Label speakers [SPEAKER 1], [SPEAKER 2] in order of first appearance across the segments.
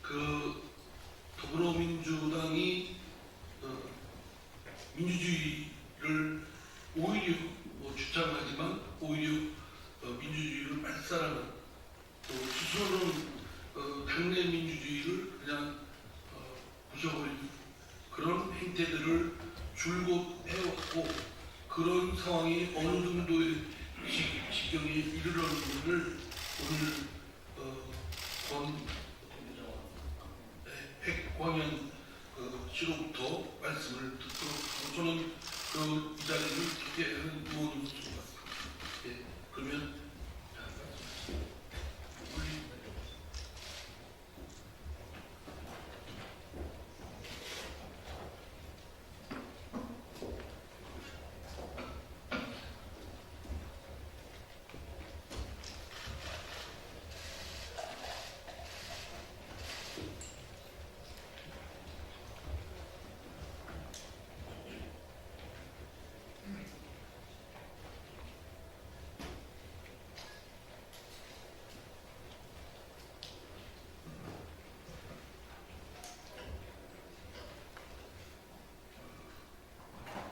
[SPEAKER 1] 그 더불어민주당이 민주주의를 오히려 주장하지만 오히려 민주주의를 말살하는 또 스스로는 당내 민주주의를 그냥 부셔버리는 그런 행태들을 줄곧 해왔고 그런 상황이 어느 정도의 지경에 이르렀는지를 오늘 백광현 씨로부터 말씀을 듣고 저는 이 자리를 기대하는 의원으로서 예, 그러면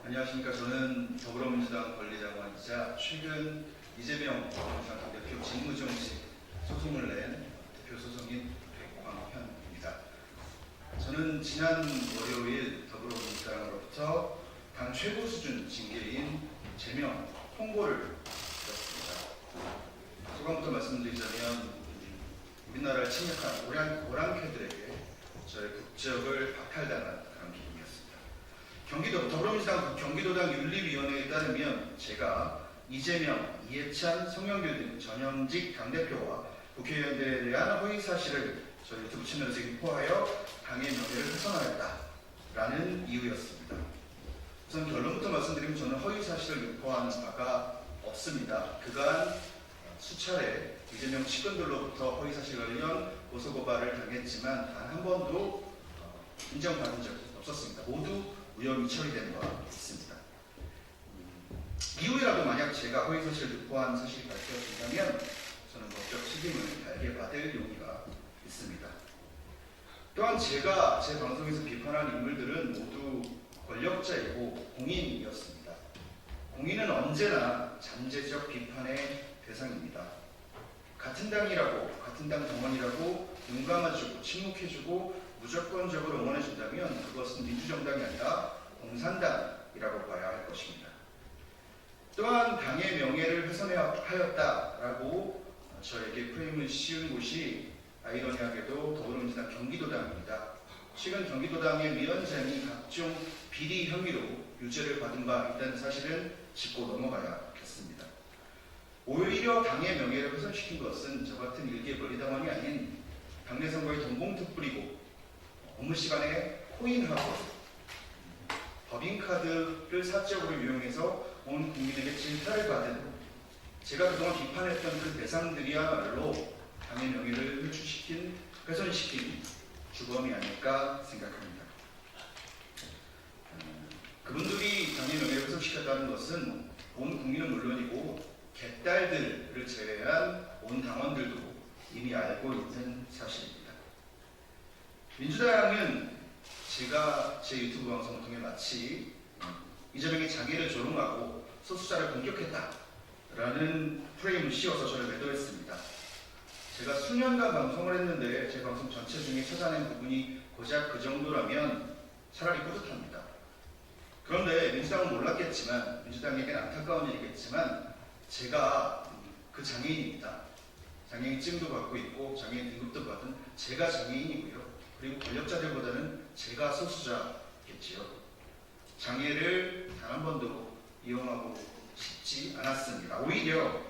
[SPEAKER 2] 안녕하십니까. 저는 더불어민주당 권리당원이자 최근 이재명 민주당 대표 직무정지 소송을 낸 대표 소송인 백광현입니다. 저는 지난 월요일 더불어민주당으로부터 당 최고 수준 징계인 제명 통보를 받았습니다. 소감부터 말씀드리자면 우리나라를 침략한 오랑캐들에게 저의 국적을 박탈당한 그런 기분이었습니다. 더불어민주당 경기도당 윤리위원회에 따르면 제가 이재명, 이해찬, 성영길 등 전현직 당대표와 국회의원들에 대한 허위사실을 저희 유튜브 채널에서 유포하여 당의 명예를 훼손하였다라는 이유였습니다. 우선 결론부터 말씀드리면 저는 허위사실을 유포하는 바가 없습니다. 그간 수차례 이재명 측근들로부터 허위사실 관련 고소고발을 당했지만 단 한 번도 인정받은 적이 없었습니다. 모두 무혐의 처리된 바 있습니다. 이후에라도 만약 제가 허위사실을 유포한 사실이 밝혀진다면 저는 법적 책임을 달게 받을 용의가 있습니다. 또한 제가 제 방송에서 비판한 인물들은 모두 권력자이고 공인이었습니다. 공인은 언제나 잠재적 비판의 대상입니다. 같은 당이라고, 같은 당 당원이라고 눈 감아주고 침묵해주고 무조건적으로 응원해준다면 그것은 민주정당이 아니라 공산당이라고 봐야 할 것입니다. 또한 당의 명예를 훼손하였다라고 저에게 프레임을 씌운 곳이 아이러니하게도 더불어민주당 경기도당입니다. 최근 경기도당의 위원장이 각종 비리 혐의로 유죄를 받은 바 있다는 사실은 짚고 넘어가야겠습니다. 오히려 당의 명예를 훼손시킨 것은 저 같은 일개벌이당원이 아닌 당내 선거에 돈봉투 뿌리고 업무 시간에 코인하고 법인카드를 사적으로 이용해서 온 국민에게 질타를 받은 제가 그동안 비판했던 그 대상들이야말로 당의 명예를 훼손시킨 주범이 아닐까 생각합니다. 그분들이 당의 명예를 훼손시켰다는 것은 온 국민은 물론이고 개딸들을 제외한 온 당원들도 이미 알고 있는 사실입니다. 민주당은 제가 제 유튜브 방송을 통해 마치 이재명의 장애를 조롱하고 소수자를 공격했다라는 프레임을 씌워서 저를 매도했습니다. 제가 수년간 방송을 했는데 제 방송 전체 중에 찾아낸 부분이 고작 그 정도라면 차라리 뿌듯합니다. 그런데 민주당은 몰랐겠지만, 민주당에게는 안타까운 일이겠지만 제가 그 장애인입니다. 장애인증도 갖고 있고 장애인 등급도 받은 제가 장애인이고요. 그리고 권력자들보다는 제가 소수자겠지요. 장애를 단 한 번도 이용하고 싶지 않았습니다. 오히려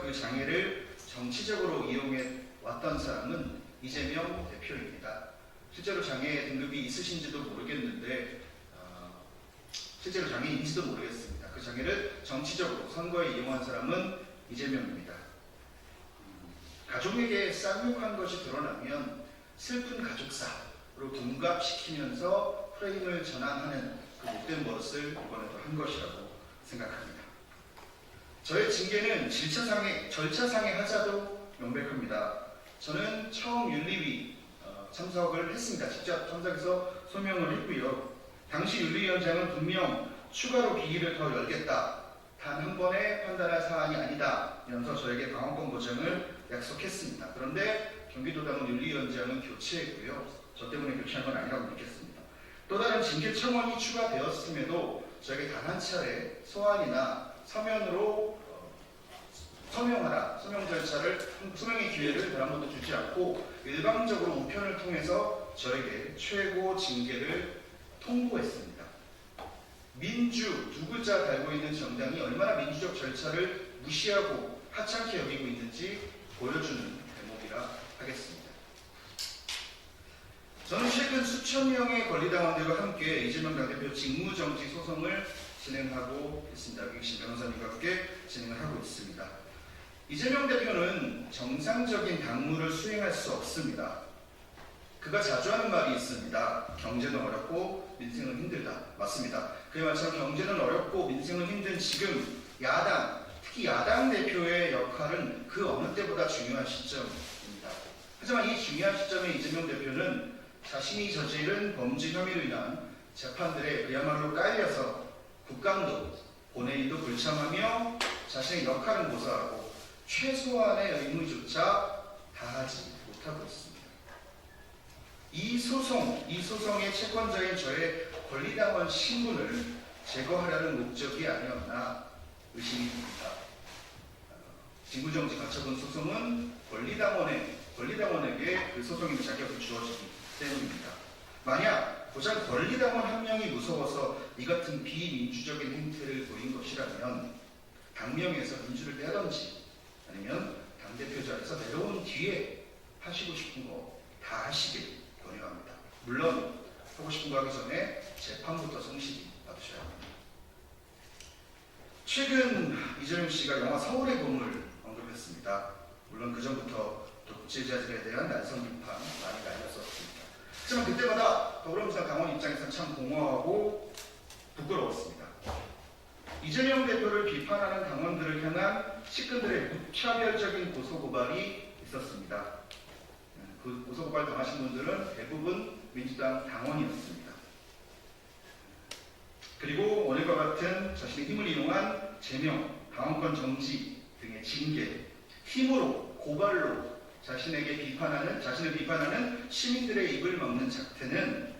[SPEAKER 2] 그 장애를 정치적으로 이용해 왔던 사람은 이재명 대표입니다. 실제로 장애 등급이 있으신지도 모르겠는데 실제로 장애인인지도 모르겠습니다. 그 장애를 정치적으로 선거에 이용한 사람은 이재명입니다. 가족에게 쌍욕한 것이 드러나면 슬픈 가족사로 둔갑시키면서 프레임을 전환하는 그 못된 버릇을 이번에도 한 것이라고 생각합니다. 저의 징계는 절차상의 하자도 명백합니다. 저는 처음 윤리위 참석을 했습니다. 직접 참석해서 소명을 했고요. 당시 윤리위원장은 분명 추가로 기일을 더 열겠다. 단 한 번에 판단할 사안이 아니다. 면서 저에게 방어권 보장을 약속했습니다. 그런데 경기도당은 윤리위원장은 교체했고요. 저 때문에 교체한 건 아니라고 믿겠습니다. 또 다른 징계 청원이 추가되었음에도 저에게 단 한 차례 소환이나 서면으로 서명하라, 서명 절차를, 서명의 기회를 단 한 번도 주지 않고 일방적으로 우편을 통해서 저에게 최고 징계를 통보했습니다. 민주, 두 글자 달고 있는 정당이 얼마나 민주적 절차를 무시하고 하찮게 여기고 있는지 보여주는 대목이라 하겠습니다. 저는 최근 수천 명의 권리당원들과 함께 이재명 당대표 직무정지 소송을 진행하고 있습니다. 여기 계신 변호사님과 함께 진행을 하고 있습니다. 이재명 대표는 정상적인 당무를 수행할 수 없습니다. 그가 자주 하는 말이 있습니다. 경제는 어렵고 민생은 힘들다. 맞습니다. 그에 말처럼 경제는 어렵고 민생은 힘든 지금 야당, 특히 야당 대표의 역할은 그 어느 때보다 중요한 시점입니다. 하지만 이 중요한 시점에 이재명 대표는 자신이 저지른 범죄 혐의로 인한 재판들에 그야말로 깔려서 국감도 본회의도 불참하며 자신의 역할은 고사하고 최소한의 의무조차 다하지 못하고 있습니다. 이 소송의 채권자인 저의 권리당원 신분을 제거하려는 목적이 아니었나 의심이 듭니다. 직무정지 가처분 소송은 권리당원에게 그 소송의 자격이 주어지기 때문입니다. 만약 고작 권리당원 한 명이 무서워서 이 같은 비민주적인 행태를 보인 것이라면 당명에서 민주를 떼든지 아니면 당대표 자리에서 내려온 뒤에 하시고 싶은 거 다 하시길 권유합니다. 물론 하고 싶은 거 하기 전에 재판부터 성실히 받으셔야 합니다. 최근 이재명 씨가 영화 서울의 봄을 언급했습니다. 물론 그 전부터 독재자들에 대한 날선 비판 많이 날렸었습니다. 하지만 그때마다 더불어민주당 당원 입장에서 참 공허하고 부끄러웠습니다. 이재명 대표를 비판하는 당원들을 향한 측근들의 무차별적인 고소고발이 있었습니다. 그 고소고발 당하신 분들은 대부분 민주당 당원이었습니다. 그리고 오늘과 같은 자신의 힘을 이용한 제명, 당원권 정지 등의 징계, 힘으로, 고발로 자신을 비판하는 시민들의 입을 막는 작태는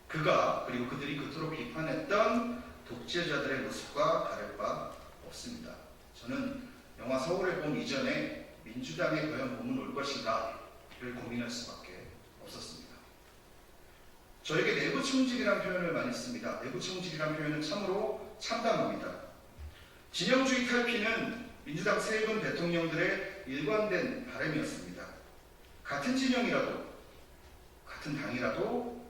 [SPEAKER 2] 그가 그리고 그들이 그토록 비판했던 독재자들의 모습과 다를 바 없습니다. 저는 영화 서울의 봄 이전에 민주당의 과연 봄은 올 것인가를 고민할 수밖에 없었습니다. 저에게 내부 총질이라는 표현을 많이 씁니다. 내부 총질이라는 표현은 참으로 참담합니다. 진영주의 탈피는 민주당 세 분 대통령들의 일관된 바람이었습니다. 같은 진영이라도, 같은 당이라도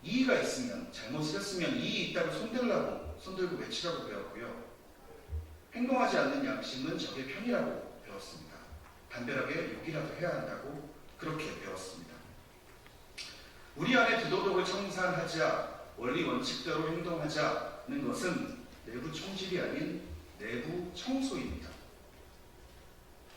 [SPEAKER 2] 이의가 있으면, 잘못을 했으면 이의 있다고 손들고 외치라고 배웠고요. 행동하지 않는 양심은 적의 편이라고 배웠습니다. 담벼락에 욕이라도 해야 한다고 그렇게 배웠습니다. 우리 안에 부도덕을 청산하자, 원리 원칙대로 행동하자는 것은 내부 총질이 아닌 내부 청소입니다.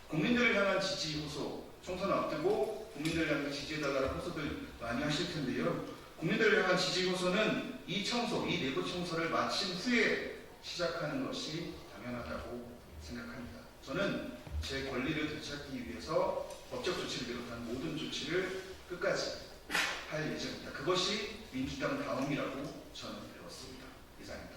[SPEAKER 2] 국민들을 향한 지지 호소, 총선 앞두고 국민들을 향해 지지해달라는 호소들 많이 하실 텐데요. 국민들을 향한 지지 호소는 이 내부 청소를 마친 후에 시작하는 것이 당연하다고 생각합니다. 저는 제 권리를 되찾기 위해서 법적 조치를 비롯한 모든 조치를 끝까지 할 예정입니다. 그것이 민주당 다움이라고 저는 배웠습니다. 이상입니다.